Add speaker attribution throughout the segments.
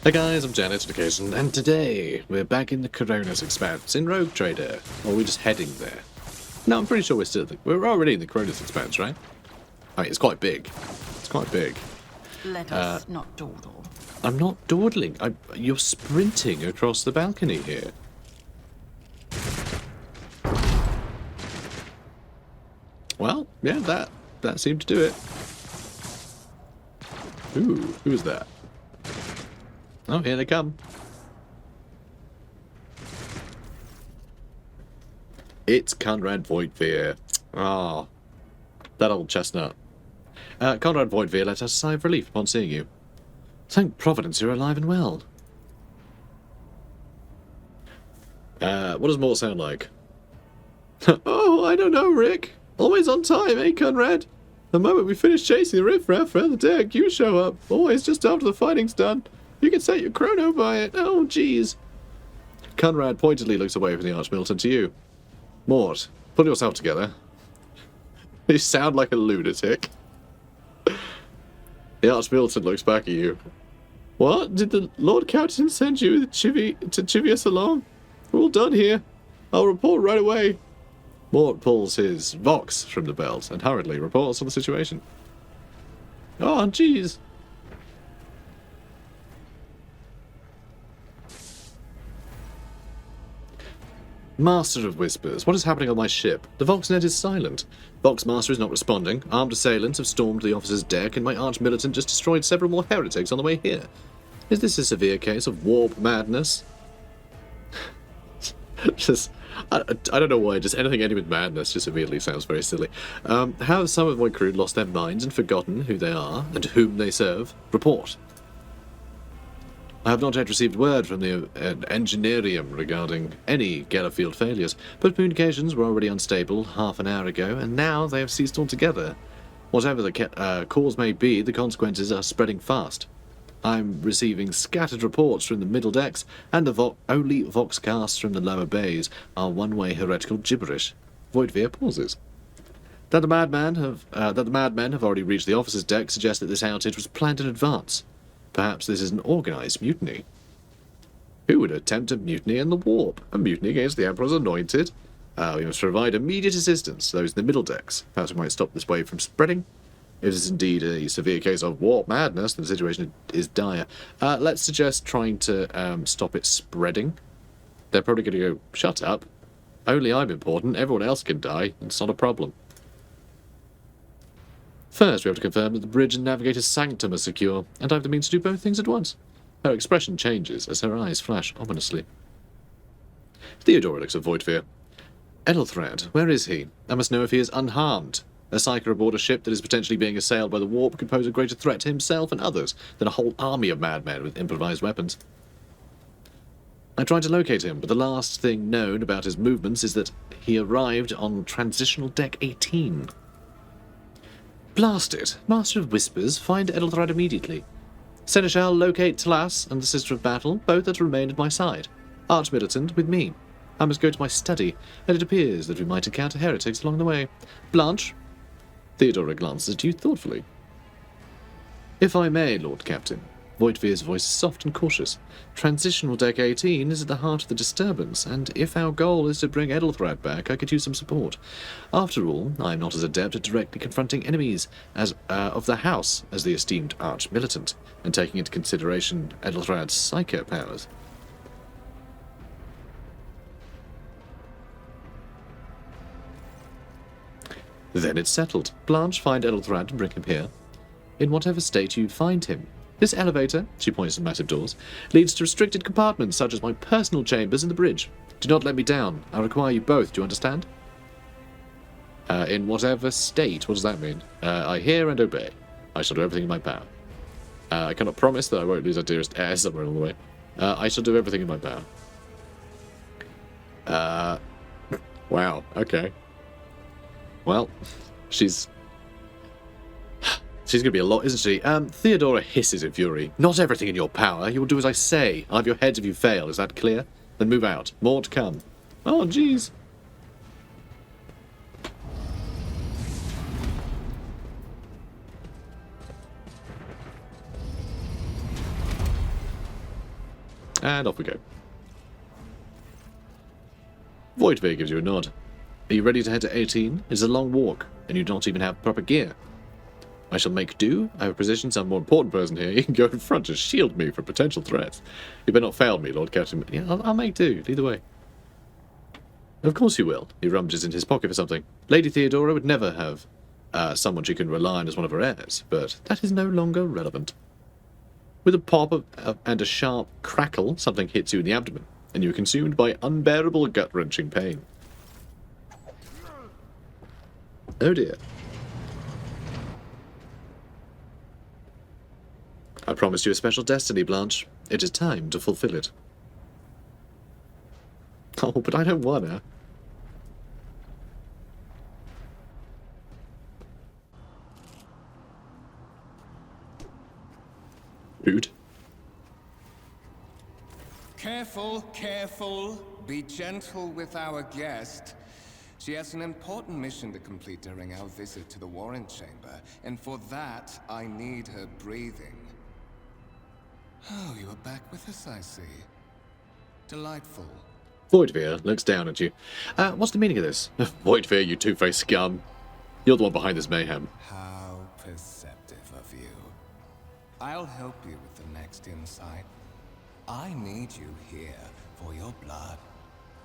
Speaker 1: Hey guys, I'm Janet Education, and today we're back in the Coronas Expanse in Rogue Trader. Or are we just heading there? No, I'm pretty sure we're already in the Coronas Expanse, right? I mean, it's quite big. It's quite big.
Speaker 2: Let us not dawdle.
Speaker 1: I'm not dawdling. You're sprinting across the balcony here. Well, yeah, that seemed to do it. Ooh, who is that? Oh, here they come. It's Conrad Voigtveer. Ah, that old chestnut. Conrad Voigtveer let us a sigh of relief upon seeing you. Thank Providence you're alive and well. What does Mort sound like? Oh, I don't know, Rick. Always on time, eh, Conrad? The moment we finish chasing the riffraff around the deck, you show up. Always just after the fighting's done. You can set your chrono by it. Oh, jeez. Conrad pointedly looks away from the Archmilitant to you. Mort, pull yourself together. You sound like a lunatic. The Archmilitant looks back at you. What? Did the Lord Captain send you to chivvy us along? We're all done here. I'll report right away. Mort pulls his Vox from the belt and hurriedly reports on the situation. Oh, jeez. Master of Whispers, what is happening on my ship? The Voxnet is silent. Voxmaster is not responding. Armed assailants have stormed the officer's deck, and my arch-militant just destroyed several more heretics on the way here. Is this a severe case of warp madness? I don't know why, just anything ending with madness just immediately sounds very silly. Have some of my crew lost their minds and forgotten who they are and whom they serve? Report. I have not yet received word from the Engineerium regarding any Gellerfield failures, but communications were already unstable half an hour ago, and now they have ceased altogether. Whatever the cause may be, the consequences are spreading fast. I'm receiving scattered reports from the middle decks, and the only voxcasts from the lower bays are one-way heretical gibberish. Voigtveer pauses. That the madmen have already reached the officer's deck suggests that this outage was planned in advance. Perhaps this is an organized mutiny. Who would attempt a mutiny in the warp? A mutiny against the Emperor's anointed? We must provide immediate assistance to those in the middle decks. Perhaps we might stop this wave from spreading. If this is indeed a severe case of warp madness, then the situation is dire. Let's suggest trying to stop it spreading. They're probably going to go, shut up. Only I'm important, everyone else can die. It's not a problem. First, we have to confirm that the bridge and navigator's sanctum are secure, and I have the means to do both things at once. Her expression changes as her eyes flash ominously. Theodora looks at Voigtveer. Ethelthred, where is he? I must know if he is unharmed. A psyker aboard a ship that is potentially being assailed by the warp could pose a greater threat to himself and others than a whole army of madmen with improvised weapons. I tried to locate him, but the last thing known about his movements is that he arrived on Transitional Deck 18. Blast it! Master of Whispers, find Ethelthred immediately. Seneschal, locate Tlas and the Sister of Battle, both are to remain at my side. Arch-militant with me. I must go to my study, and it appears that we might encounter heretics along the way. Blanche? Theodora glances at you thoughtfully. If I may, Lord Captain. Voigtveer's voice is soft and cautious. Transitional Deck 18 is at the heart of the disturbance, and if our goal is to bring Ethelthred back, I could use some support. After all, I am not as adept at directly confronting enemies as of the house as the esteemed arch-militant, and taking into consideration Ethelthred's psycho powers. Then it's settled. Blanche, find Ethelthred and bring him here. In whatever state you find him. This elevator, she points to massive doors, leads to restricted compartments such as my personal chambers in the bridge. Do not let me down. I require you both, do you understand? In whatever state, what does that mean? I hear and obey. I shall do everything in my power. I cannot promise that I won't lose our dearest heir somewhere along the way. I shall do everything in my power. Wow, okay. Well, she's going to be a lot, isn't she? Theodora hisses in fury. Not everything in your power. You will do as I say. I'll have your heads if you fail. Is that clear? Then move out. More to come. Oh, jeez. And off we go. Voidveer gives you a nod. Are you ready to head to 18? It's a long walk, and you don't even have proper gear. I shall make do. I have positioned some more important person here. You can go in front to shield me from potential threats. You better not fail me, Lord Captain. Yeah, I'll make do. Either way. Of course you will. He rummages in his pocket for something. Lady Theodora would never have someone she can rely on as one of her heirs, but that is no longer relevant. With a pop and a sharp crackle, something hits you in the abdomen, and you are consumed by unbearable gut-wrenching pain. Oh dear. I promised you a special destiny, Blanche. It is time to fulfill it. Oh, but I don't wanna. Rude.
Speaker 3: Careful, careful. Be gentle with our guest. She has an important mission to complete during our visit to the Warren Chamber, and for that, I need her breathing. Oh, you are back with us, I see. Delightful.
Speaker 1: Voidveer looks down at you. What's the meaning of this? Voidveer, you two-faced scum. You're the one behind this mayhem.
Speaker 3: How perceptive of you. I'll help you with the next insight. I need you here for your blood.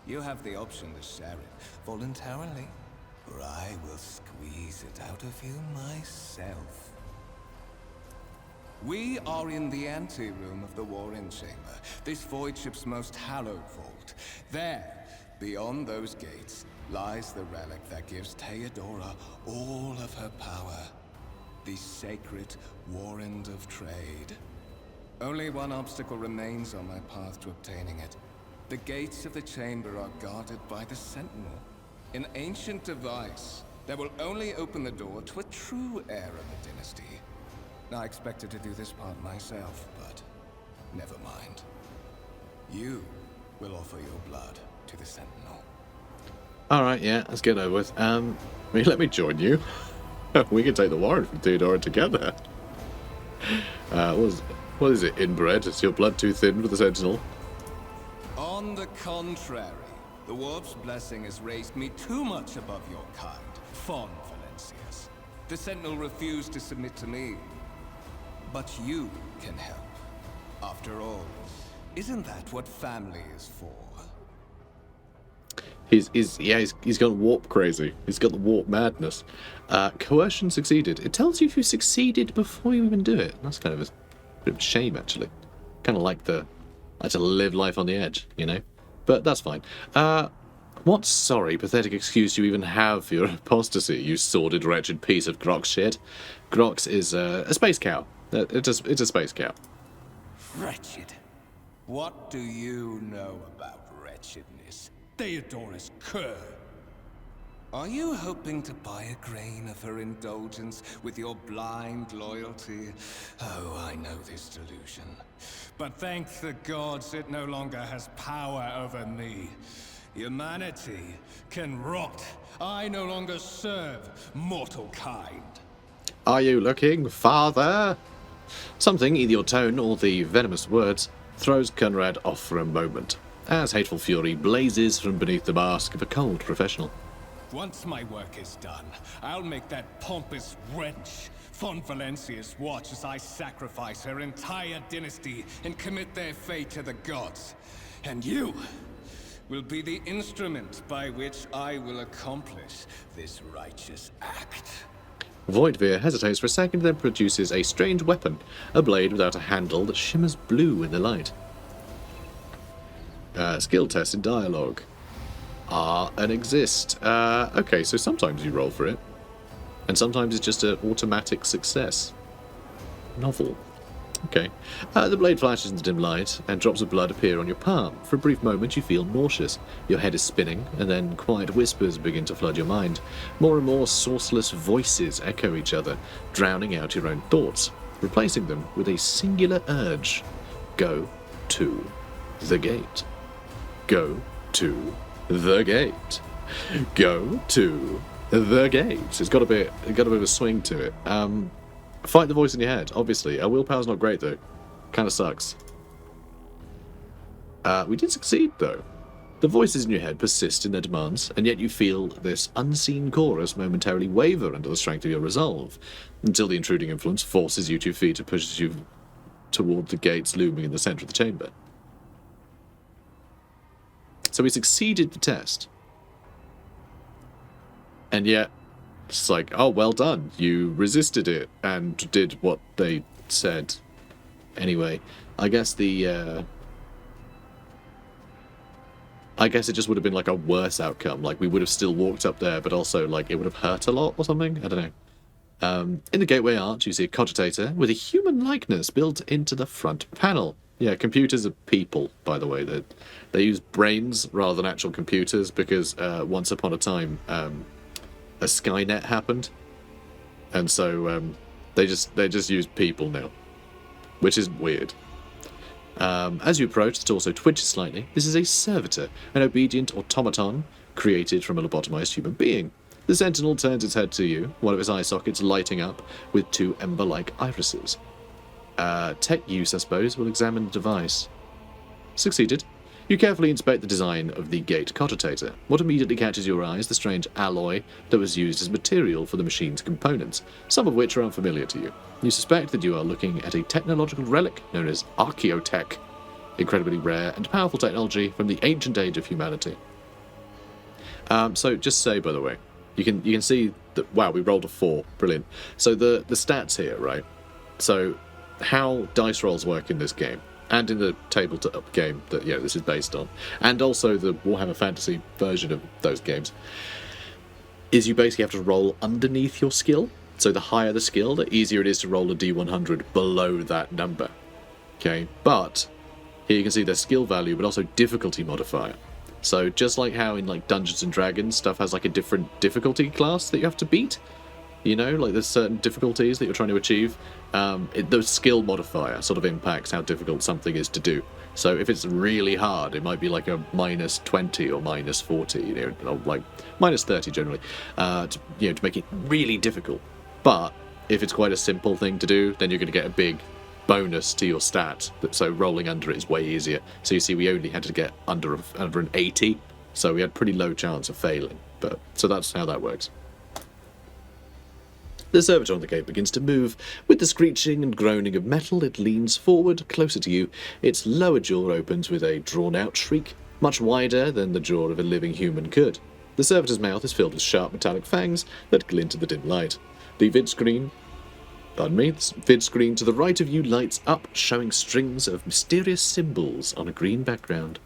Speaker 3: You have the option to share it voluntarily, or I will squeeze it out of you myself. We are in the anteroom of the Warren Chamber, this void ship's most hallowed vault. There, beyond those gates, lies the relic that gives Theodora all of her power. The sacred Warrant of Trade. Only one obstacle remains on my path to obtaining it. The gates of the chamber are guarded by the Sentinel, an ancient device that will only open the door to a true heir of the dynasty. I expected to do this part myself, but never mind. You will offer your blood to the Sentinel.
Speaker 1: Alright, yeah, let's get over with. Let me join you. We can take the warrant from Theodora together. What is it, inbred? Is your blood too thin for the Sentinel?
Speaker 3: On the contrary, the Warp's blessing has raised me too much above your kind, Fon Valencius. The Sentinel refused to submit to me. But you can help. After all, isn't that what family is for?
Speaker 1: He's got warp crazy. He's got the warp madness. Coercion succeeded. It tells you if you succeeded before you even do it. That's kind of a bit of a shame, actually. Kind of like to live life on the edge, you know? But that's fine. What sorry, pathetic excuse do you even have for your apostasy, you sordid, wretched piece of Grox shit? Grox is a space cow. It's a space cow.
Speaker 3: Wretched. What do you know about wretchedness? Theodora's cur. Are you hoping to buy a grain of her indulgence with your blind loyalty? Oh, I know this delusion. But thank the gods it no longer has power over me. Humanity can rot. I no longer serve mortal kind.
Speaker 1: Are you looking, father? Something, either your tone or the venomous words, throws Conrad off for a moment, as hateful fury blazes from beneath the mask of a cold professional.
Speaker 3: Once my work is done, I'll make that pompous wench Fon Valencius watch as I sacrifice her entire dynasty and commit their fate to the gods. And you will be the instrument by which I will accomplish this righteous act.
Speaker 1: Voidveer hesitates for a second, then produces a strange weapon, a blade without a handle that shimmers blue in the light. Skill test in dialogue. And exist. Okay, so sometimes you roll for it, and sometimes it's just an automatic success. Novel. Okay. The blade flashes in the dim light, and drops of blood appear on your palm. For a brief moment you feel nauseous. Your head is spinning, and then quiet whispers begin to flood your mind. More and more sourceless voices echo each other, drowning out your own thoughts, replacing them with a singular urge. Go to the gate. Go to the gate. Go to the gate. It's got a bit of a swing to it. Fight the voice in your head, obviously. Our willpower's not great, though. Kind of sucks. We did succeed, though. The voices in your head persist in their demands, and yet you feel this unseen chorus momentarily waver under the strength of your resolve, until the intruding influence forces you to your feet and pushes you toward the gates looming in the centre of the chamber. So we succeeded the test. And yet, it's like, oh, well done. You resisted it and did what they said. Anyway, I guess I guess it just would have been like a worse outcome. Like, we would have still walked up there, but also, like, it would have hurt a lot or something. I don't know. In the gateway arch, you see a cogitator with a human likeness built into the front panel. Yeah, computers are people, by the way. They use brains rather than actual computers because once upon a time, a Skynet happened, and so they just use people now, which is weird. As you approach, the torso twitches slightly. This is a servitor, an obedient automaton created from a lobotomized human being. The sentinel turns its head to you, one of its eye sockets lighting up with two ember-like irises. Tech use, I suppose, will examine the device. Succeeded. You carefully inspect the design of the gate cogitator. What immediately catches your eye is the strange alloy that was used as material for the machine's components, some of which are unfamiliar to you. You suspect that you are looking at a technological relic known as archaeotech, incredibly rare and powerful technology from the ancient age of humanity. So just say, by the way, you can see that, wow, we rolled a 4, brilliant. So the stats here, right? So how dice rolls work in this game, and in the tabletop game that this is based on, and also the Warhammer Fantasy version of those games, is you basically have to roll underneath your skill. So the higher the skill, the easier it is to roll a D100 below that number. Okay, but here you can see their skill value, but also difficulty modifier. So just like how in like Dungeons and Dragons, stuff has like a different difficulty class that you have to beat. You know, like there's certain difficulties that you're trying to achieve. The skill modifier sort of impacts how difficult something is to do. So if it's really hard, it might be like a -20 or -40, or like -30 generally, to make it really difficult. But if it's quite a simple thing to do, then you're going to get a big bonus to your stat. So rolling under it is way easier. So you see, we only had to get under an 80, so we had pretty low chance of failing. But so that's how that works. The servitor on the gate begins to move. With the screeching and groaning of metal, it leans forward, closer to you. Its lower jaw opens with a drawn-out shriek, much wider than the jaw of a living human could. The servitor's mouth is filled with sharp metallic fangs that glint in the dim light. The vid screen to the right of you lights up, showing strings of mysterious symbols on a green background.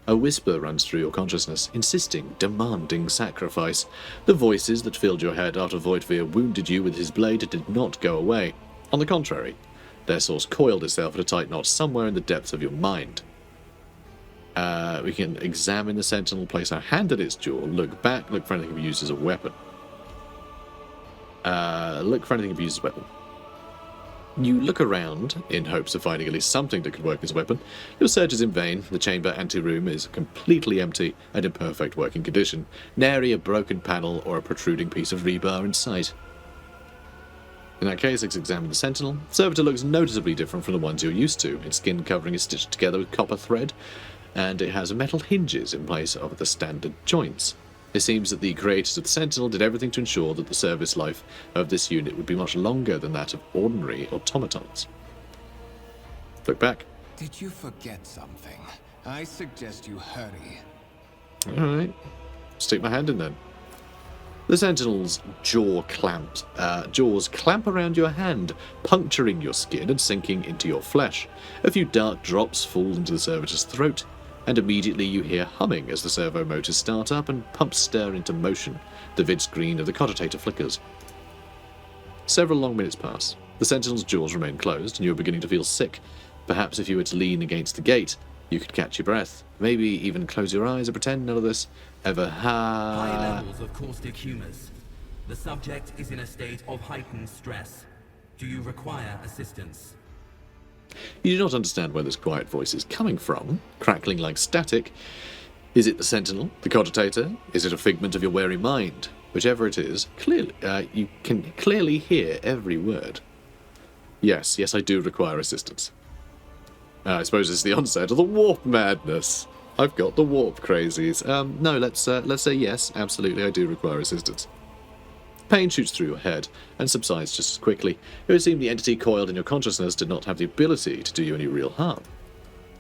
Speaker 1: A whisper runs through your consciousness, insisting, demanding sacrifice. The voices that filled your head after Voidveer wounded you with his blade did not go away. On the contrary, their source coiled itself at a tight knot somewhere in the depths of your mind. We can examine the sentinel, place our hand at its jaw, look back, look for anything we use as a weapon. You look around in hopes of finding at least something that could work as a weapon. Your search is in vain. The chamber anteroom is completely empty and in perfect working condition. Nary a broken panel or a protruding piece of rebar in sight. In that case, let's examine the sentinel. The servitor looks noticeably different from the ones you're used to. Its skin covering is stitched together with copper thread, and it has metal hinges in place of the standard joints. It seems that the creators of the Sentinel did everything to ensure that the service life of this unit would be much longer than that of ordinary automatons. Look back.
Speaker 3: Did you forget something? I suggest you hurry.
Speaker 1: Alright. Stick my hand in then. The Sentinel's jaws clamp around your hand, puncturing your skin and sinking into your flesh. A few dark drops fall into the servitor's throat, and immediately you hear humming as the servo motors start up and pumps stir into motion. The vid screen of the cogitator flickers. Several long minutes pass. The Sentinel's jaws remain closed, and you are beginning to feel sick. Perhaps if you were to lean against the gate, you could catch your breath. Maybe even close your eyes and pretend none of this ever
Speaker 4: High levels of caustic humors. The subject is in a state of heightened stress. Do you require assistance?
Speaker 1: You do not understand where this quiet voice is coming from, crackling like static. Is it the Sentinel, the cogitator? Is it a figment of your wary mind? Whichever it is, clearly, you can clearly hear every word. Yes, I do require assistance. I suppose it's the onset of the warp madness. I've got the warp crazies. No, let's say yes. Absolutely, I do require assistance. Pain shoots through your head and subsides just as quickly. It would seem the entity coiled in your consciousness did not have the ability to do you any real harm.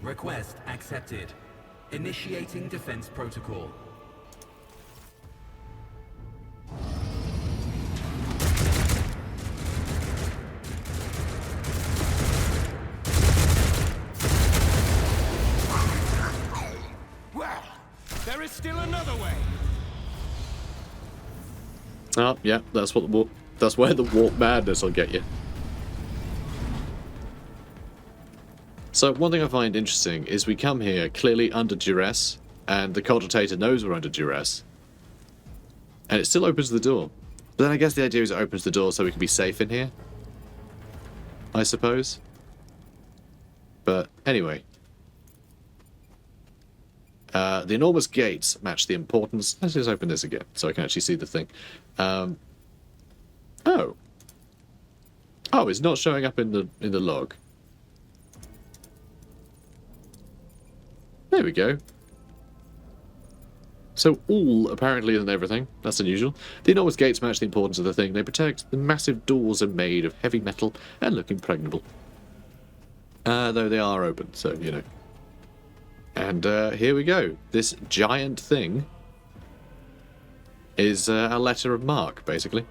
Speaker 4: Request accepted. Initiating defense protocol.
Speaker 3: Well, there is still another way.
Speaker 1: Oh, yeah, that's where the warp madness will get you. So one thing I find interesting is we come here clearly under duress, and the cogitator knows we're under duress, and it still opens the door. But then I guess the idea is it opens the door so we can be safe in here, I suppose. But anyway, the enormous gates match the importance. Let's just open this again so I can actually see the thing. Oh, it's not showing up in the log. There we go. So all apparently isn't everything. That's unusual. The enormous gates match the importance of the thing. They protect. The massive doors are made of heavy metal and look impregnable. Though they are open, so you know. And here we go. This giant thing is a letter of marque, basically.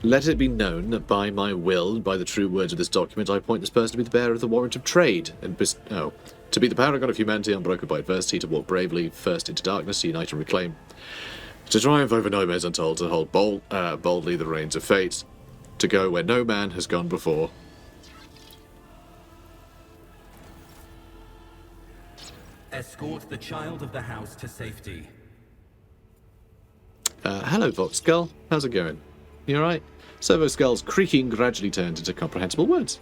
Speaker 1: Let it be known that by my will and by the true words of this document, I appoint this person to be the bearer of the warrant of trade, and to be the paragon of humanity unbroken by adversity, to walk bravely first into darkness, to unite and reclaim, to triumph over nightmares untold, to hold boldly the reins of fate, to go where no man has gone before.
Speaker 4: Escort the child of the house to safety.
Speaker 1: Hello, Vox Skull. How's it going? You alright? Servo Skull's creaking gradually turned into comprehensible words.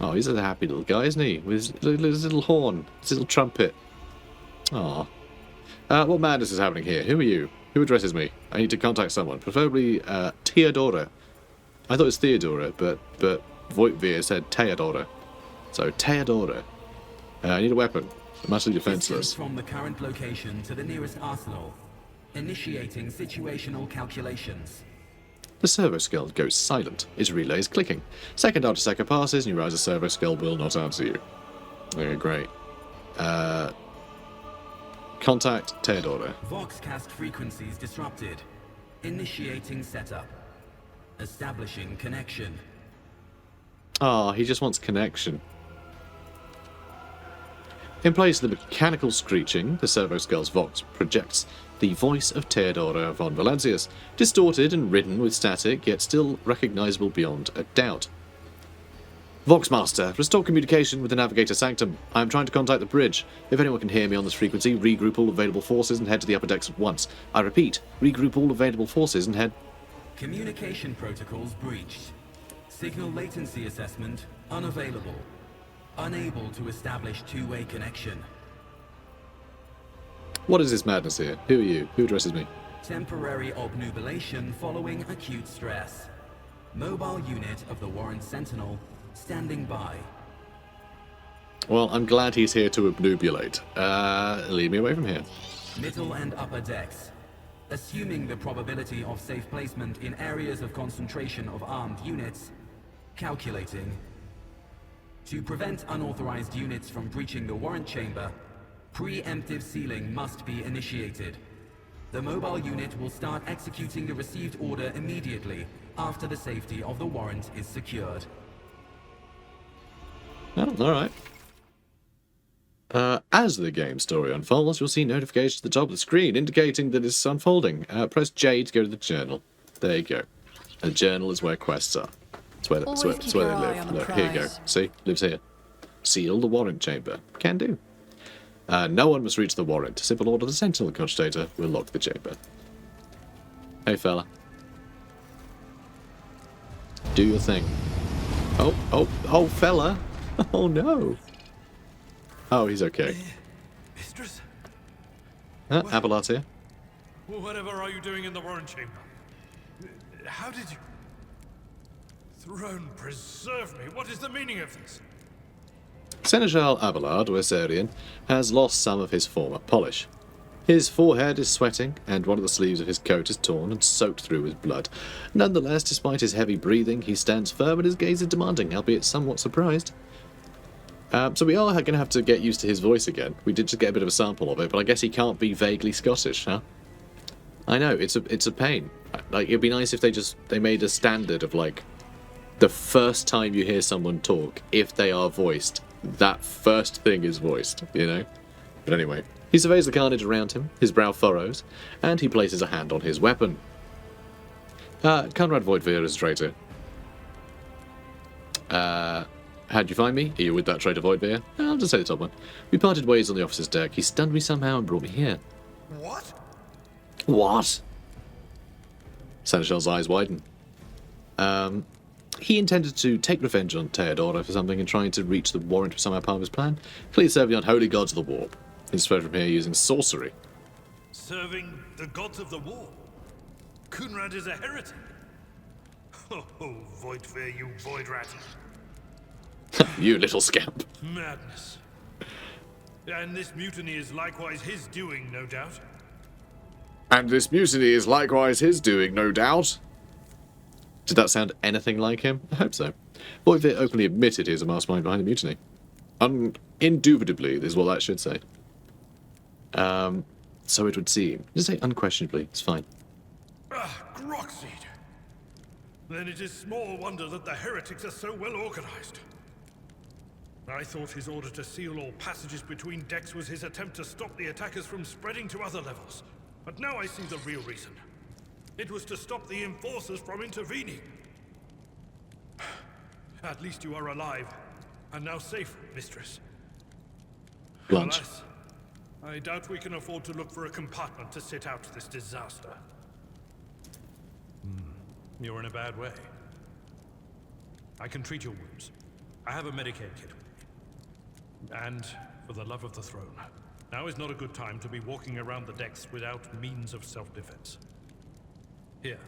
Speaker 1: Oh, he's a happy little guy, isn't he? With his little horn, his little trumpet. Aw. What madness is happening here? Who are you? Who addresses me? I need to contact someone, preferably Theodora. I thought it was Theodora, but Voitvir said Theodora. So, Theodora. I need a weapon. I'm utterly defenseless.
Speaker 4: Distance from the current location to the nearest arsenal. Initiating situational calculations.
Speaker 1: The servo skull goes silent. Its relay is clicking. Second after second passes, and you realize the servo skull will not answer you. Okay, great. Contact Theodora.
Speaker 4: Voxcast frequencies disrupted. Initiating setup. Establishing connection.
Speaker 1: Ah, he just wants connection. In place of the mechanical screeching, the servo skull's Vox projects the voice of Theodora von Valancius, distorted and ridden with static, yet still recognizable beyond a doubt. Voxmaster, restore communication with the Navigator Sanctum. I am trying to contact the bridge. If anyone can hear me on this frequency, regroup all available forces and head to the upper decks at once. I repeat, regroup all available forces and head...
Speaker 4: Communication protocols breached. Signal latency assessment unavailable. Unable to establish two-way connection.
Speaker 1: What is this madness here? Who are you? Who addresses me?
Speaker 4: Temporary obnubilation following acute stress. Mobile unit of the Warren Sentinel standing by.
Speaker 1: Well, I'm glad he's here to obnubulate. Lead me away from here.
Speaker 4: Middle and upper decks. Assuming the probability of safe placement in areas of concentration of armed units. Calculating. To prevent unauthorized units from breaching the warrant chamber, preemptive sealing must be initiated. The mobile unit will start executing the received order immediately after the safety of the warrant is secured.
Speaker 1: Oh, alright. As the game story unfolds, you'll see notifications at the top of the screen indicating that it's unfolding. Press J to go to the journal. There you go. And the journal is where quests are. It's where they live. Look, here you go. See? Lives here. Seal the warrant chamber. Can do. No one must reach the warrant. Simple order, the Sentinel Cogitator will lock the chamber. Hey, fella. Do your thing. Oh, fella. Oh, no. Oh, he's okay.
Speaker 5: Mistress?
Speaker 1: Abelard's here.
Speaker 5: Whatever are you doing in the warrant chamber? How did you... Throne preserve me. What is the meaning of this?
Speaker 1: Seneschal Abelard, Wessarian, has lost some of his former polish. His forehead is sweating, and one of the sleeves of his coat is torn and soaked through with blood. Nonetheless, despite his heavy breathing, he stands firm and his gaze is demanding, albeit somewhat surprised. So we are going to have to get used to his voice again. We did just get a bit of a sample of it, but I guess he can't be vaguely Scottish, huh? I know, it's a pain. Like, it'd be nice if they made a standard of, like, the first time you hear someone talk, if they are voiced, that first thing is voiced, you know? But anyway, he surveys the carnage around him, his brow furrows, and he places a hand on his weapon. Conrad Voigtveer is a traitor. How'd you find me? Are you with that traitor Voigtveer? I'll just say the top one. We parted ways on the officer's deck. He stunned me somehow and brought me here.
Speaker 5: What?
Speaker 1: What? Seneschal's eyes widen. He intended to take revenge on Theodora for something and trying to reach the warrant for somehow part of his plan. Clearly serving the unholy gods of the warp. He's spread from here using sorcery.
Speaker 5: Serving the gods of the war? Kunrad is a heretic. Oh, Voigtveer, you void rat.
Speaker 1: You little scamp.
Speaker 5: Madness. And this mutiny is likewise his doing, no doubt.
Speaker 1: And this mutiny is likewise his doing, no doubt. Did that sound anything like him? I hope so. Voigtveer openly admitted he is a mastermind behind the mutiny. Indubitably is what that should say. So it would seem. Just say unquestionably, it's fine.
Speaker 5: Groxseed. Then it is small wonder that the heretics are so well organized. I thought his order to seal all passages between decks was his attempt to stop the attackers from spreading to other levels. But now I see the real reason. It was to stop the enforcers from intervening. At least you are alive, and now safe, mistress.
Speaker 1: Blanche.
Speaker 5: Alas, I doubt we can afford to look for a compartment to sit out this disaster. You're in a bad way. I can treat your wounds. I have a Medicaid kit. And, for the love of the throne, now is not a good time to be walking around the decks without means of self-defense. Here.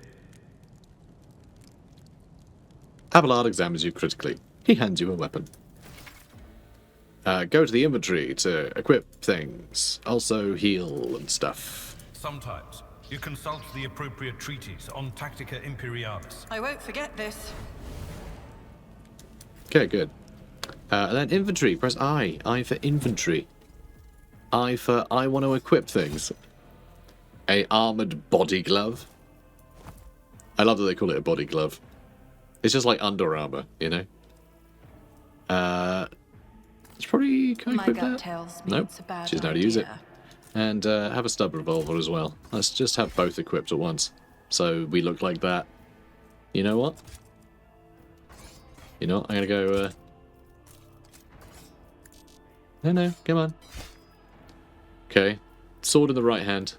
Speaker 1: Abelard examines you critically. He hands you a weapon. Go to the inventory to equip things. Also heal and stuff.
Speaker 6: Sometimes you consult the appropriate treatise on Tactica Imperialis.
Speaker 2: I won't forget this.
Speaker 1: Okay, good. And then inventory. Press I. I for inventory. I for I want to equip things. A armored body glove. I love that they call it a body glove. It's just like Under Armour, you know? It's probably... Can I
Speaker 2: My
Speaker 1: equip
Speaker 2: gut
Speaker 1: that?
Speaker 2: tells me
Speaker 1: Nope.
Speaker 2: it's a bad
Speaker 1: She doesn't know how to use it.
Speaker 2: idea.
Speaker 1: And have a stub revolver as well. Let's just have both equipped at once. So we look like that. You know what? You know what? I'm going to go... No, come on. Okay. Sword in the right hand.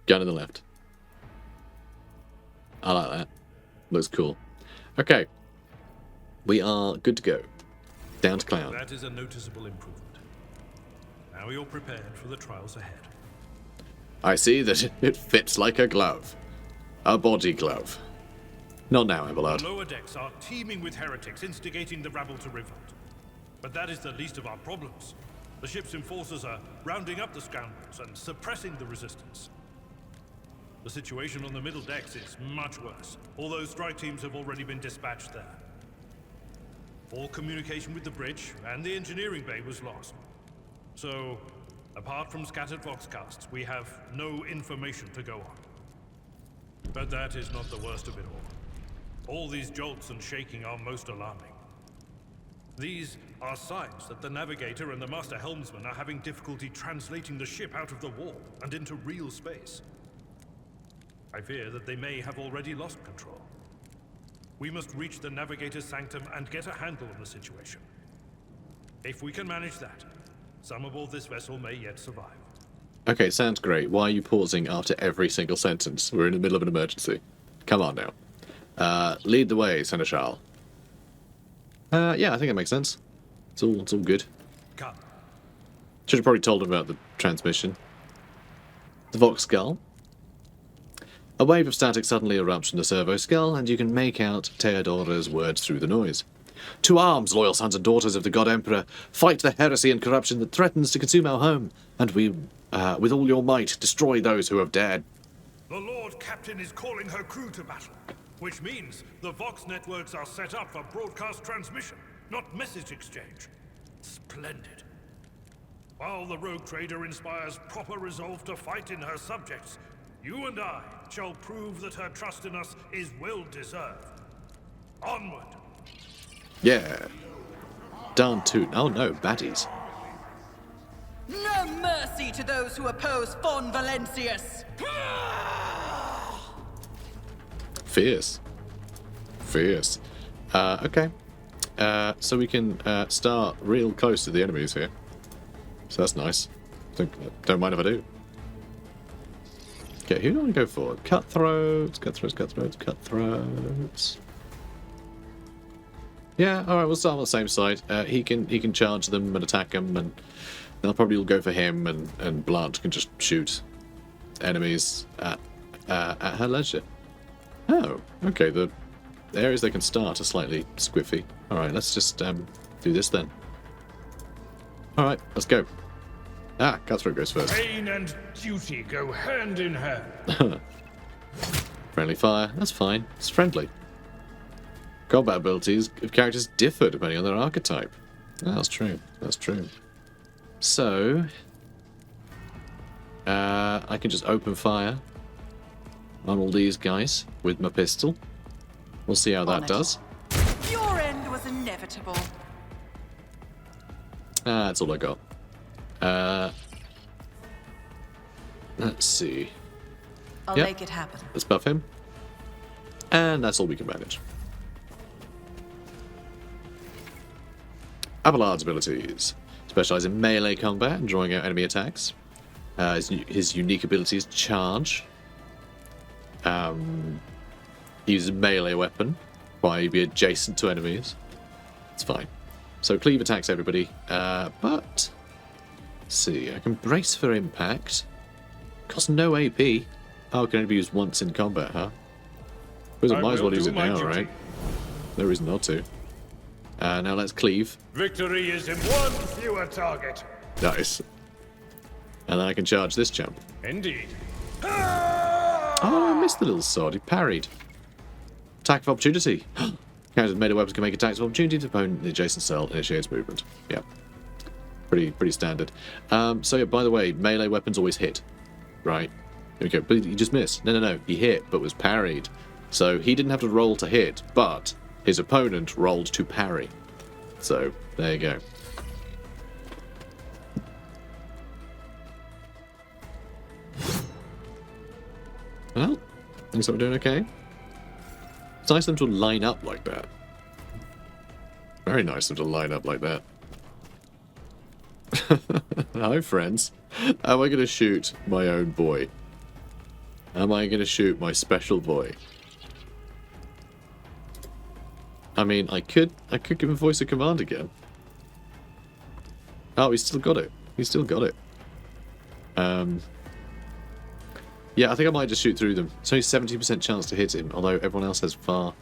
Speaker 1: Gun in the left. I like that. Looks cool. Okay. We are good to go. Down to Clown.
Speaker 5: That is a noticeable improvement. Now you're prepared for the trials ahead.
Speaker 1: I see that it fits like a glove. A body glove. Not now, Abelard.
Speaker 5: The lower decks are teeming with heretics instigating the rabble to revolt. But that is the least of our problems. The ship's enforcers are rounding up the scoundrels and suppressing the resistance. The situation on the middle decks is much worse. All those strike teams have already been dispatched there. All communication with the bridge and the engineering bay was lost. So, apart from scattered voxcasts, we have no information to go on. But that is not the worst of it all. All these jolts and shaking are most alarming. These are signs that the navigator and the master helmsman are having difficulty translating the ship out of the warp and into real space. I fear that they may have already lost control. We must reach the navigator's sanctum and get a handle on the situation. If we can manage that, some aboard this vessel may yet survive.
Speaker 1: Okay, sounds great. Why are you pausing after every single sentence? We're in the middle of an emergency. Come on now. Lead the way, Seneschal. Yeah, I think that makes sense. It's all good.
Speaker 5: Come.
Speaker 1: Should have probably told him about the transmission. The Vox Skull. A wave of static suddenly erupts from the servo skull, and you can make out Theodora's words through the noise. To arms, loyal sons and daughters of the God Emperor! Fight the heresy and corruption that threatens to consume our home, and we, with all your might, destroy those who have dared.
Speaker 5: The Lord Captain is calling her crew to battle, which means the Vox networks are set up for broadcast transmission, not message exchange. Splendid. While the rogue trader inspires proper resolve to fight in her subjects, you and I shall prove that her trust in us is well deserved. Onward!
Speaker 1: Yeah. Darn toot. Oh no, baddies.
Speaker 2: No mercy to those who oppose Von Valencius!
Speaker 1: Fierce. Fierce. Okay. So we can start real close to the enemies here. So that's nice. Don't mind if I do. Okay, who do I want to go for? Cutthroats, cutthroats, cutthroats, cutthroats. Yeah, alright, we'll start on the same side. He can charge them and attack them, and they'll probably all go for him, and Blanche can just shoot enemies at her leisure. Oh, okay, the areas they can start are slightly squiffy. Alright, let's just do this then. Alright, let's go. Ah, Cutthroat goes first.
Speaker 5: Pain and duty go hand in hand.
Speaker 1: Friendly fire, that's fine. It's friendly. Combat abilities of characters differ depending on their archetype. Oh, that's true. That's true. So, I can just open fire on all these guys with my pistol. We'll see how that does.
Speaker 2: Your end was inevitable.
Speaker 1: That's all I got. Let's see.
Speaker 2: I'll
Speaker 1: Yep.
Speaker 2: make it happen.
Speaker 1: Let's buff him. And that's all we can manage. Abelard's abilities. Specialise in melee combat and drawing out enemy attacks. His unique ability is Charge. He uses a melee weapon. Why be adjacent to enemies? It's fine. So Cleave attacks everybody. But let's see, I can brace for impact. Costs no AP. Oh, it can only be used once in combat, huh? Suppose I might as well use it now, right? No reason not to. Now let's Cleave.
Speaker 5: Victory is in one fewer target.
Speaker 1: Nice. And then I can charge this chump.
Speaker 5: Indeed.
Speaker 1: Oh, I missed the little sword. He parried. Attack of opportunity. Characters with melee weapons can make attacks of opportunity to opponent in the adjacent cell initiates movement. Yeah. Pretty standard. So yeah, by the way, melee weapons always hit. Right? Here we go. But he just missed. No. He hit, but was parried. So he didn't have to roll to hit, but his opponent rolled to parry. So, there you go. Well, looks like we're doing okay. It's nice of them to line up like that. Very nice of them to line up like that. Hi, friends. Am I going to shoot my own boy? Am I going to shoot my special boy? I mean, I could give him voice of command again. Oh, he's still got it. He's still got it. Yeah, I think I might just shoot through them. It's only 70% chance to hit him, although everyone else has far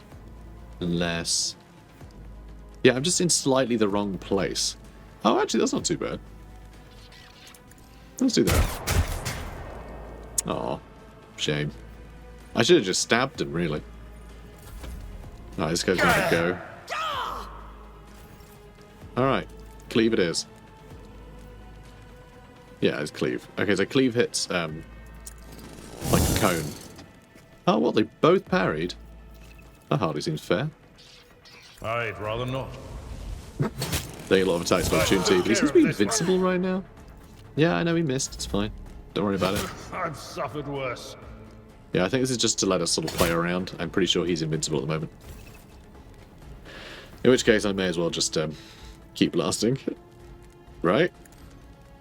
Speaker 1: less. Yeah, I'm just in slightly the wrong place. Oh, actually, that's not too bad. Let's do that. Aw, shame. I should have just stabbed him, really. Alright, this guy's gonna go. Alright, Cleave it is. Yeah, it's Cleave. Okay, so Cleave hits, like a cone. Oh, what, they both parried? That hardly seems fair.
Speaker 5: I'd rather not.
Speaker 1: They get a lot of attacks of opportunity, but he seems to be invincible right now. Yeah, I know he missed, it's fine. Don't worry about it.
Speaker 5: I've suffered worse.
Speaker 1: Yeah, I think this is just to let us sort of play around. I'm pretty sure he's invincible at the moment. In which case, I may as well just keep blasting. Right?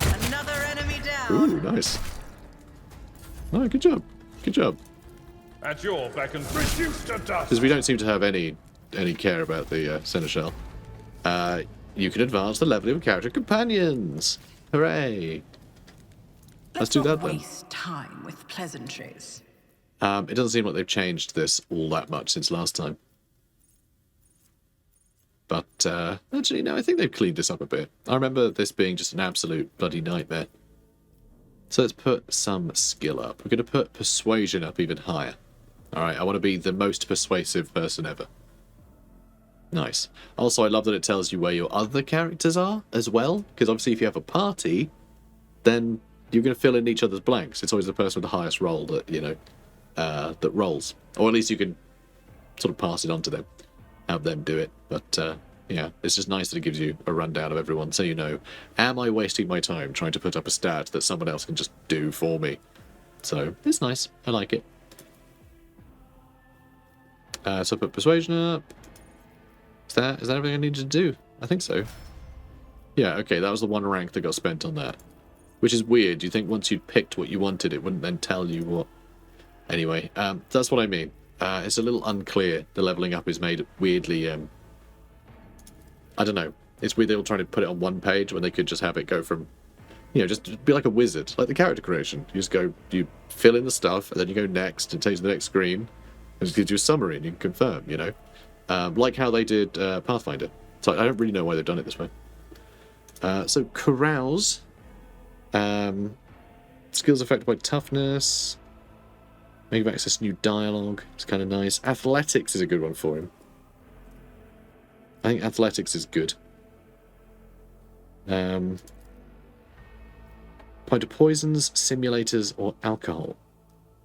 Speaker 2: Another enemy down.
Speaker 1: Ooh, nice. Oh, good job. Good job.
Speaker 5: At your beck and reduced to dust.
Speaker 1: Because we don't seem to have any care about the Seneschal. You can advance the level of character companions. Hooray! Let's do that then.
Speaker 2: Waste time with pleasantries.
Speaker 1: It doesn't seem like they've changed this all that much since last time. But, actually, no, I think they've cleaned this up a bit. I remember this being just an absolute bloody nightmare. So let's put some skill up. We're going to put persuasion up even higher. Alright, I want to be the most persuasive person ever. Nice. Also, I love that it tells you where your other characters are as well, because obviously if you have a party, then you're going to fill in each other's blanks. It's always the person with the highest roll that, you know, that rolls. Or at least you can sort of pass it on to them, have them do it. But, yeah, it's just nice that it gives you a rundown of everyone, so you know, am I wasting my time trying to put up a stat that someone else can just do for me? So, it's nice. I like it. So I put persuasion up. Is that everything I needed to do? I think so. Yeah, okay, that was the one rank that got spent on that. Which is weird. You think once you'd picked what you wanted, it wouldn't then tell you what... Anyway, that's what I mean. It's a little unclear. The leveling up is made weirdly... I don't know. It's weird they were trying to put it on one page when they could just have it go from... You know, just be like a wizard. Like the character creation. You just go... You fill in the stuff, and then you go next, and it takes you to the next screen. And it gives you a summary, and you can confirm, you know? Like how they did Pathfinder. So I don't really know why they've done it this way. So carouse. Skills affected by toughness. Maybe access new dialogue. It's kind of nice. Athletics is a good one for him. I think athletics is good. Point to poisons, simulators, or alcohol.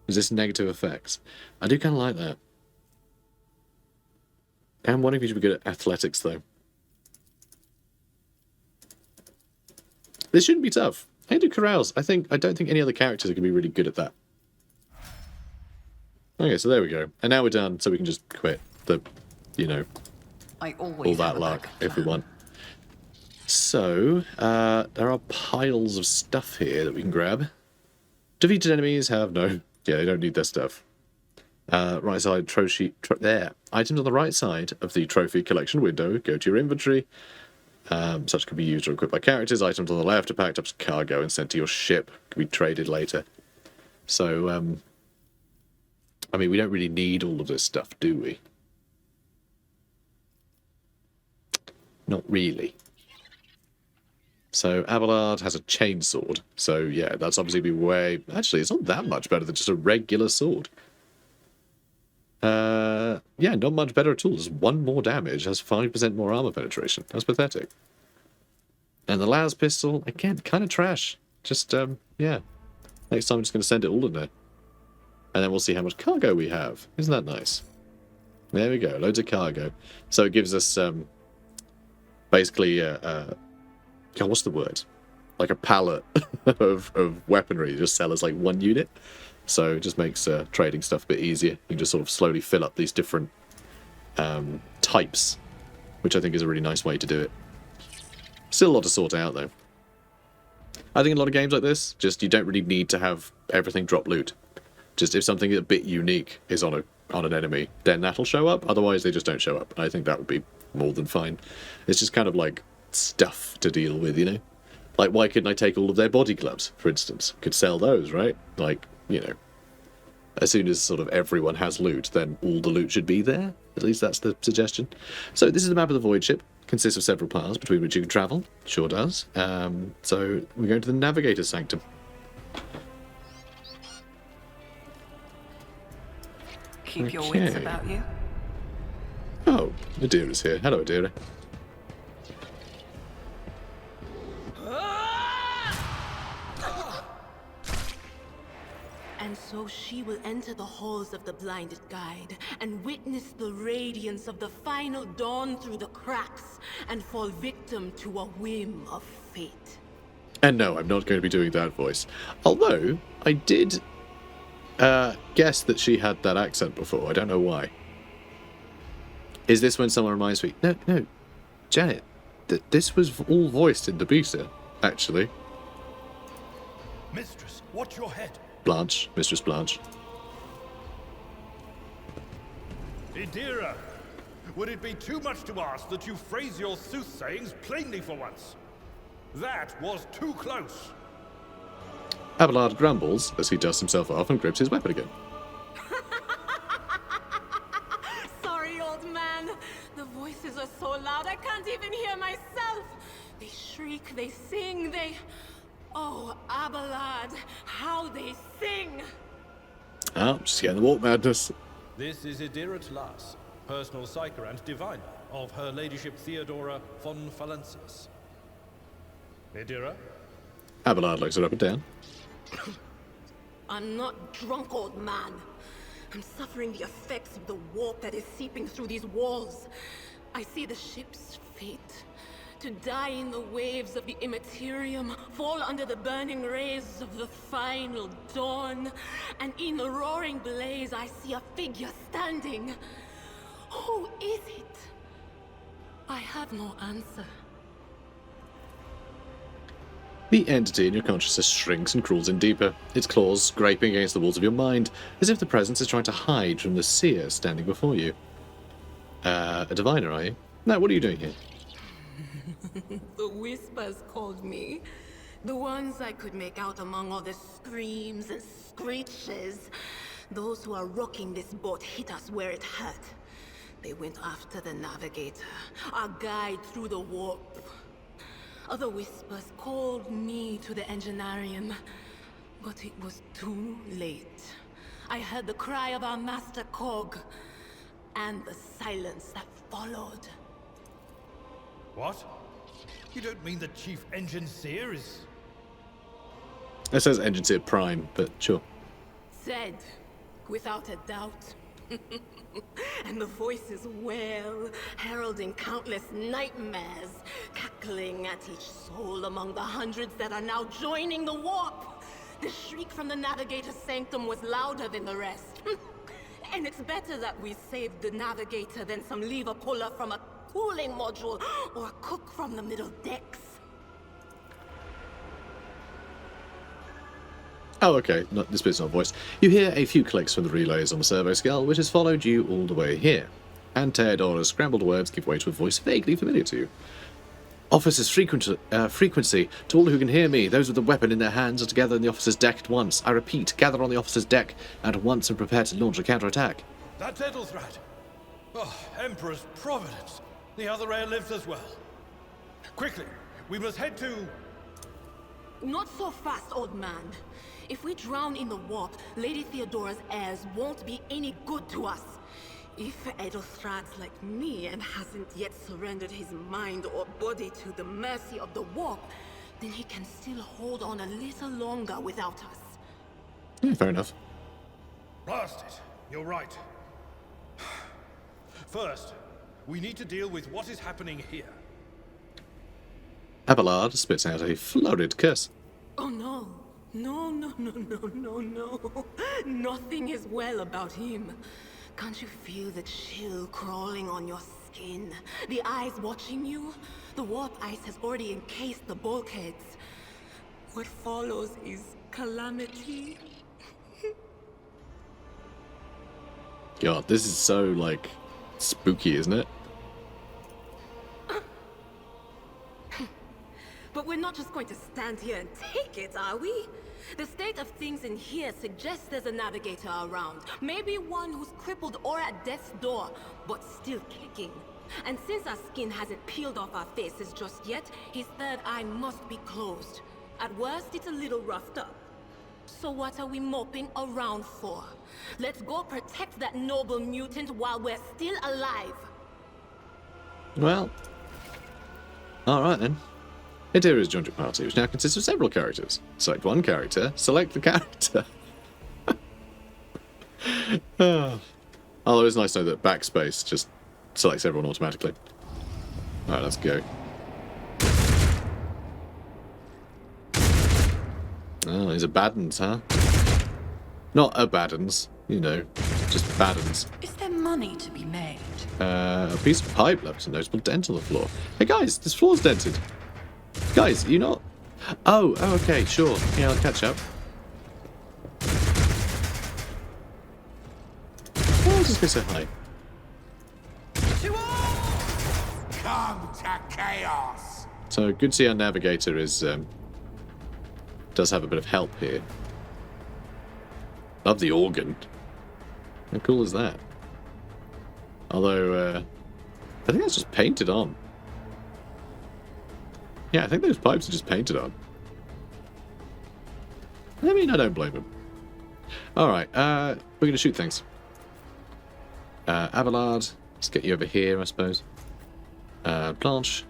Speaker 1: Resist negative effects. I do kind of like that. I'm wondering if you should be good at athletics, though. This shouldn't be tough. I can do carouse. I don't think any other characters are going to be really good at that. Okay, so there we go. And now we're done, so we can just quit the, you know,
Speaker 2: I
Speaker 1: all
Speaker 2: always have
Speaker 1: that
Speaker 2: a
Speaker 1: luck
Speaker 2: backup
Speaker 1: if we
Speaker 2: plan.
Speaker 1: want. So, there are piles of stuff here that we can grab. Defeated enemies have no... Yeah, they don't need their stuff. Right side, trophy... there. Items on the right side of the trophy collection window. Go to your inventory. Such can be used or equipped by characters. Items on the left are packed up as cargo and sent to your ship. Can be traded later. So, I mean, we don't really need all of this stuff, do we? Not really. So, Abelard has a chainsword. So, yeah, that's obviously be way... Actually, it's not that much better than just a regular sword. Yeah, not much better at all. Just 1 more damage, has 5% more armor penetration. That's pathetic. And the Las pistol, again, kind of trash. Just, yeah. Next time I'm just going to send it all in there. And then we'll see how much cargo we have. Isn't that nice? There we go, loads of cargo. So it gives us, basically, God, what's the word? Like a pallet of weaponry. You just sell as like 1 unit. So it just makes trading stuff a bit easier. You can just sort of slowly fill up these different types, which I think is a really nice way to do it. Still a lot to sort out, though. I think in a lot of games like this, just you don't really need to have everything drop loot. Just if something a bit unique is on an enemy, then that'll show up. Otherwise, they just don't show up. I think that would be more than fine. It's just kind of like stuff to deal with, you know? Like, why couldn't I take all of their body gloves, for instance? Could sell those, right? Like, you know, as soon as sort of everyone has loot, then all the loot should be there. At least that's the suggestion. So this is the map of the Void Ship. Consists of several paths between which you can travel. Sure does. So we're going to the Navigator's Sanctum.
Speaker 2: Keep your wits
Speaker 1: Okay.
Speaker 2: about you.
Speaker 1: Oh, Adira's here. Hello, Adira.
Speaker 7: And so she will enter the halls of the blinded guide and witness the radiance of the final dawn through the cracks and fall victim to a whim of fate.
Speaker 1: And no, I'm not going to be doing that voice. Although, I did guess that she had that accent before. I don't know why. Is this when someone reminds me? No, Janet, this was all voiced in the beta, actually.
Speaker 5: Mistress, watch your head.
Speaker 1: Blanche, Mistress Blanche.
Speaker 5: Idira, would it be too much to ask that you phrase your soothsayings plainly for once? That was too close.
Speaker 1: Abelard grumbles as he dusts himself off and grips his weapon again.
Speaker 7: voices are so loud I can't even hear myself. They shriek, they sing, they... Oh, Abelard, how they sing!
Speaker 1: Oh, just getting the walk madness.
Speaker 5: This is Idira Tlas, personal psyker and diviner of Her Ladyship Theodora von Valensis. Idira?
Speaker 1: Abelard looks her up and down.
Speaker 7: I'm not drunk, old man. I'm suffering the effects of the warp that is seeping through these walls. I see the ship's fate. To die in the waves of the immaterium, fall under the burning rays of the final dawn. And in the roaring blaze, I see a figure standing. Who is it? I have no answer.
Speaker 1: The entity in your consciousness shrinks and crawls in deeper, its claws scraping against the walls of your mind, as if the presence is trying to hide from the seer standing before you. A diviner, are you? No, what are you doing here?
Speaker 7: The whispers called me. The ones I could make out among all the screams and screeches. Those who are rocking this boat hit us where it hurt. They went after the navigator, our guide through the warp. Other whispers called me to the engineerium, but it was too late. I heard the cry of our master Cog, and the silence that followed.
Speaker 5: What? You don't mean the Chief Engine Seer is...
Speaker 1: It says Engine Seer Prime, but sure.
Speaker 7: Said, without a doubt. And the voices wail, heralding countless nightmares, cackling at each soul among the hundreds that are now joining the warp. The shriek from the navigator's sanctum was louder than the rest. And it's better that we saved the navigator than some lever puller from a cooling module or a cook from the middle decks.
Speaker 1: Oh, okay. This bit's not voiced. You hear a few clicks from the relays on the servo skull, which has followed you all the way here. And Theodora's scrambled words give way to a voice vaguely familiar to you. Officer's frequency. To all who can hear me, those with a weapon in their hands are together in the officer's deck at once. I repeat, gather on the officer's deck at once and prepare to launch a counterattack.
Speaker 5: That's Ethelthrat. Oh, Emperor's Providence. The other heir lives as well. Quickly, we must head to...
Speaker 7: Not so fast, old man. If we drown in the warp, Lady Theodora's heirs won't be any good to us. If Ethelthrat's like me and hasn't yet surrendered his mind or body to the mercy of the warp, then he can still hold on a little longer without us.
Speaker 1: Yeah, fair enough.
Speaker 5: Blast it. You're right. First, we need to deal with what is happening here.
Speaker 1: Abelard spits out a florid curse.
Speaker 7: Oh no. No. Nothing is well about him. Can't you feel the chill crawling on your skin? The eyes watching you? The warp ice has already encased the bulkheads. What follows is calamity.
Speaker 1: God, this is so, like, spooky, isn't it?
Speaker 7: But we're not just going to stand here and take it, are we? The state of things in here suggests there's a navigator around. Maybe one who's crippled or at death's door, but still kicking. And since our skin hasn't peeled off our faces just yet, his third eye must be closed. At worst, it's a little roughed up. So what are we moping around for? Let's go protect that noble mutant while we're still alive.
Speaker 1: Well, alright then. Idira's joined your party, which now consists of several characters. Select one character, select the character. Although it's nice to know that backspace just selects everyone automatically. Alright, let's go. Oh, these are Baddens, huh? Not a Baddens, you know, just Baddens.
Speaker 2: Is there money to be made?
Speaker 1: A piece of pipe left a notable dent on the floor. Hey guys, this floor's dented. Guys, you not? Oh, okay, sure. Yeah, I'll catch up. Oh, I'll just go say hi.
Speaker 3: Come to chaos!
Speaker 1: So, good to see our navigator is, does have a bit of help here. Love the organ. How cool is that? Although, I think that's just painted on. Yeah, I think those pipes are just painted on. I mean, I don't blame him. Alright, we're going to shoot things. Abelard, let's get you over here, I suppose. Blanche,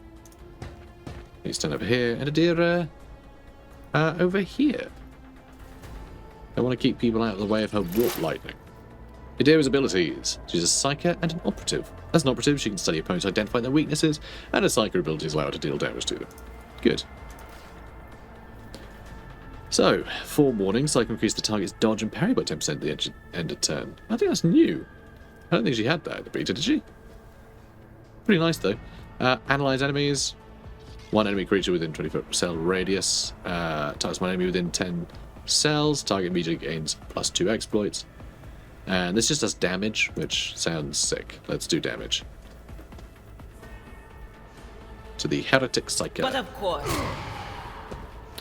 Speaker 1: you stand over here. And Adira, over here. I want to keep people out of the way of her warp lightning. Adira's abilities. She's a psyker and an operative. As an operative, she can study opponents, identify their weaknesses, and her psyker abilities allow her to deal damage to them. Good. So, 4 warnings, so I can increase the target's dodge and parry by 10% at the end of turn. I think that's new. I don't think she had that at the beta, did she? Pretty nice, though. Analyze enemies. 1 enemy creature within 20-foot cell radius. Targets 1 enemy within 10 cells. Target immediately gains +2 exploits. And this just does damage, which sounds sick. Let's do damage. To the Heretic Psyker.
Speaker 2: But of course.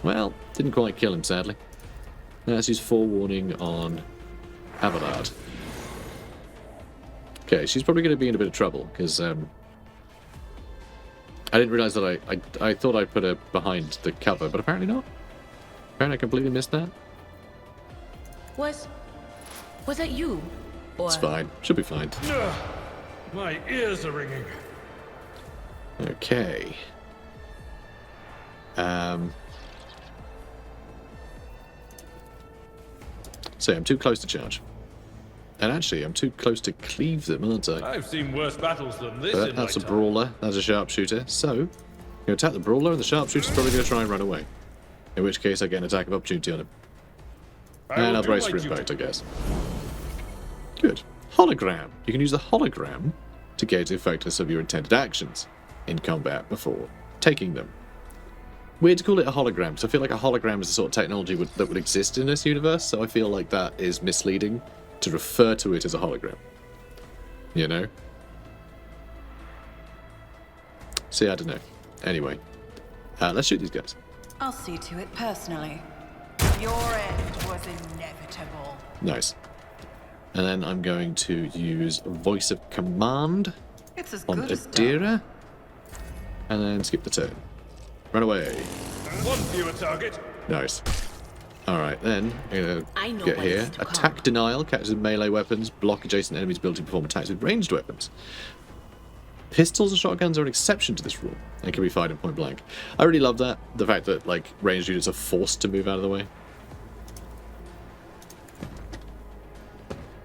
Speaker 1: Well, didn't quite kill him, sadly. Let's use forewarning on Abelard. Okay, she's probably going to be in a bit of trouble, because I didn't realise that I thought I'd put her behind the cover, but apparently not. Apparently I completely missed that.
Speaker 7: Was that you? Or...
Speaker 1: It's fine. Should be fine.
Speaker 5: My ears are ringing.
Speaker 1: Okay. So I'm too close to charge. And actually, I'm too close to cleave them, aren't I?
Speaker 5: I've seen worse battles than this
Speaker 1: But
Speaker 5: in
Speaker 1: that's
Speaker 5: my
Speaker 1: a
Speaker 5: time.
Speaker 1: brawler. That's a sharpshooter. So, you attack the brawler, and the sharpshooter's probably going to try and run away. In which case, I get an attack of opportunity on him. And I'll brace for impact, I guess. Good. Hologram. You can use the hologram to gauge the effectiveness of your intended actions in combat before taking them. Weird to call it a hologram, because I feel like a hologram is the sort of technology that would exist in this universe, so I feel like that is misleading to refer to it as a hologram. You know? See, I don't know. Anyway, let's shoot these guys.
Speaker 2: I'll see to it personally. Your end was inevitable.
Speaker 1: Nice. And then I'm going to use Voice of Command
Speaker 2: It's as
Speaker 1: on
Speaker 2: good as done.
Speaker 1: Adira. And then skip the turn. Run away.
Speaker 5: One fewer target.
Speaker 1: Nice. Alright, then
Speaker 7: I know
Speaker 1: get
Speaker 7: what
Speaker 1: here.
Speaker 7: is to come.
Speaker 1: Attack denial catches melee weapons, block adjacent enemies' ability to perform attacks with ranged weapons. Pistols and shotguns are an exception to this rule and can be fired in point blank. I really love that. The fact that like ranged units are forced to move out of the way.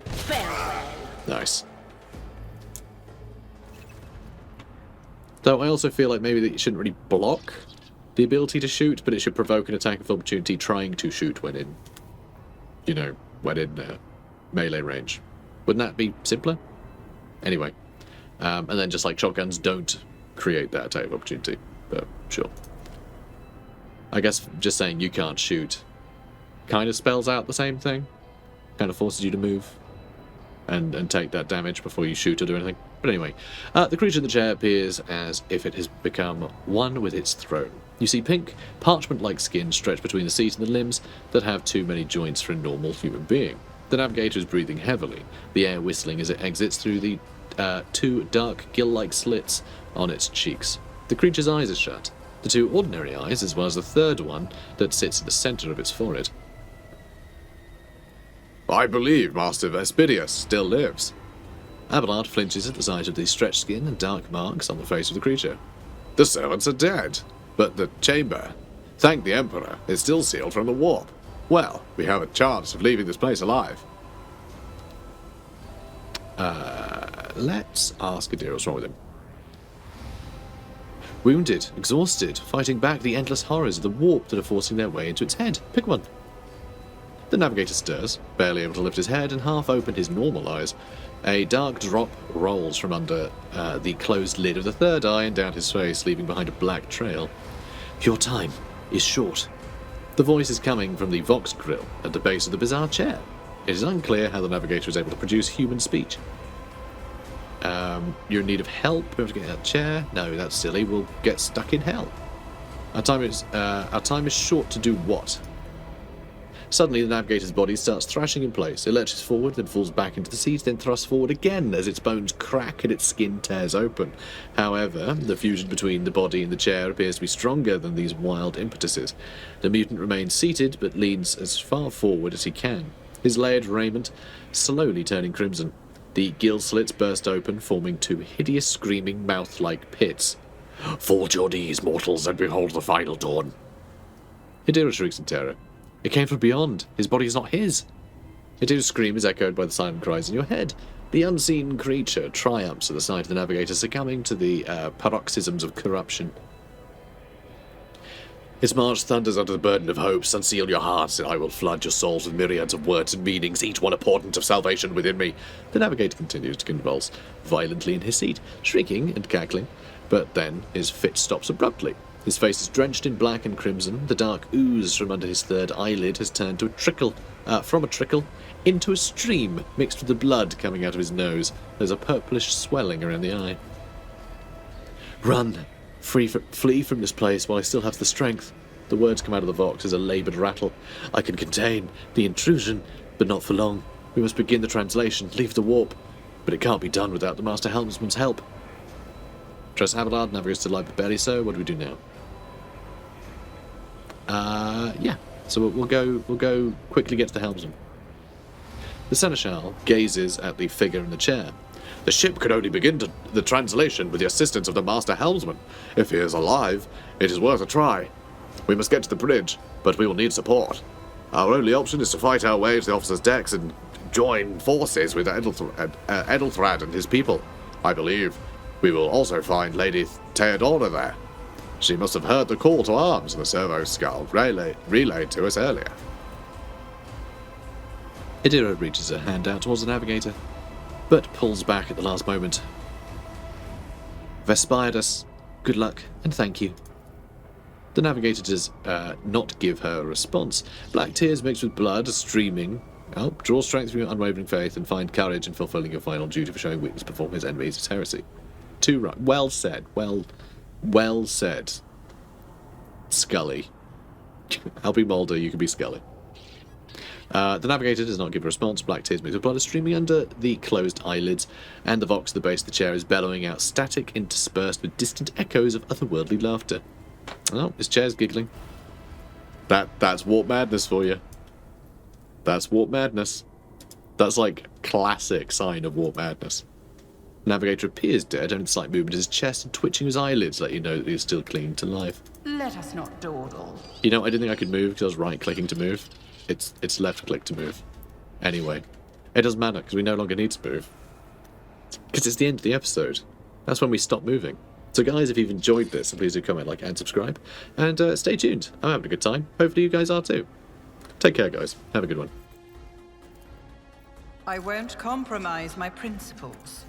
Speaker 7: Farewell.
Speaker 1: Nice. Though I also feel like maybe that you shouldn't really block the ability to shoot, but it should provoke an attack of opportunity trying to shoot when in, you know, when in melee range. Wouldn't that be simpler? Anyway. And then just like shotguns don't create that attack of opportunity, but sure. I guess just saying you can't shoot kind of spells out the same thing. Kind of forces you to move and take that damage before you shoot or do anything. But anyway, the creature in the chair appears as if it has become one with its throne. You see pink, parchment-like skin stretched between the seat and the limbs that have too many joints for a normal human being. The navigator is breathing heavily, the air whistling as it exits through the 2 dark gill-like slits on its cheeks. The creature's eyes are shut, the 2 ordinary eyes, as well as the third one that sits in the centre of its forehead. I believe Master Vespidius still lives. Abelard flinches at the sight of the stretched skin and dark marks on the face of the creature. The servants are dead, but the chamber, thank the Emperor, is still sealed from the warp. Well, we have a chance of leaving this place alive. Let's ask Adira what's wrong with him. Wounded, exhausted, fighting back the endless horrors of the warp that are forcing their way into its head. Pick one. The navigator stirs, barely able to lift his head and half open his normal eyes. A dark drop rolls from under the closed lid of the third eye and down his face, leaving behind a black trail. Your time is short. The voice is coming from the Vox grill at the base of the bizarre chair. It is unclear how the navigator is able to produce human speech. You're in need of help. We have to get out of the chair. No, that's silly. We'll get stuck in hell. Our time is short to do what? Suddenly, the navigator's body starts thrashing in place. It lurches forward, then falls back into the seat, then thrusts forward again as its bones crack and its skin tears open. However, the fusion between the body and the chair appears to be stronger than these wild impetuses. The mutant remains seated, but leans as far forward as he can, his layered raiment slowly turning crimson. The gill slits burst open, forming two hideous, screaming, mouth-like pits. "Fall to your knees, mortals, and behold the final dawn." Hidira shrieks in terror. It came from beyond. His body is not his. Hidira's scream is echoed by the silent cries in your head. The unseen creature triumphs at the sight of the navigator, succumbing to the paroxysms of corruption. Its march thunders under the burden of hopes. Unseal your hearts, and I will flood your souls with myriads of words and meanings, each one a portent of salvation within me. The navigator continues to convulse violently in his seat, shrieking and cackling, but then his fit stops abruptly. His face is drenched in black and crimson. The dark ooze from under his third eyelid has turned to from a trickle into a stream mixed with the blood coming out of his nose. There's a purplish swelling around the eye. Run! Flee from this place while I still have the strength. The words come out of the vox as a laboured rattle. I can contain the intrusion, but not for long. We must begin the translation, leave the warp. But it can't be done without the Master Helmsman's help. Tress Abelard navigates to Library, so what do we do now? Yeah. So we'll go quickly get to the helmsman. The seneschal gazes at the figure in the chair. The ship could only begin the translation with the assistance of the Master Helmsman. If he is alive, it is worth a try. We must get to the bridge, but we will need support. Our only option is to fight our way to the officer's decks and join forces with Edelthrad and his people. I believe we will also find Lady Theodora there. She must have heard the call to arms in the servo skull relayed to us earlier. Hidira reaches her hand out towards the navigator, but pulls back at the last moment. Vespiadus, good luck and thank you. The navigator does not give her a response. Black tears mixed with blood streaming. Draw strength from your unwavering faith and find courage in fulfilling your final duty for showing weakness before his enemies is heresy. Too right. Well said. Well said. Scully. I'll be Mulder, you can be Scully. The navigator does not give a response. Black tears mixed with blood are streaming under the closed eyelids, and the vox at the base of the chair is bellowing out static interspersed with distant echoes of otherworldly laughter. Oh, his chair's giggling. That's warp madness for you. That's warp madness. That's like classic sign of warp madness. Navigator appears dead, only a slight movement of his chest and twitching his eyelids let you know that he is still clinging to life.
Speaker 2: Let us not dawdle.
Speaker 1: You know, I didn't think I could move because I was right-clicking to move. It's left-click to move. Anyway, it doesn't matter because we no longer need to move. Because it's the end of the episode. That's when we stop moving. So guys, if you've enjoyed this, please do comment, like, and subscribe. And stay tuned. I'm having a good time. Hopefully you guys are too. Take care, guys. Have a good one.
Speaker 2: I won't compromise my principles.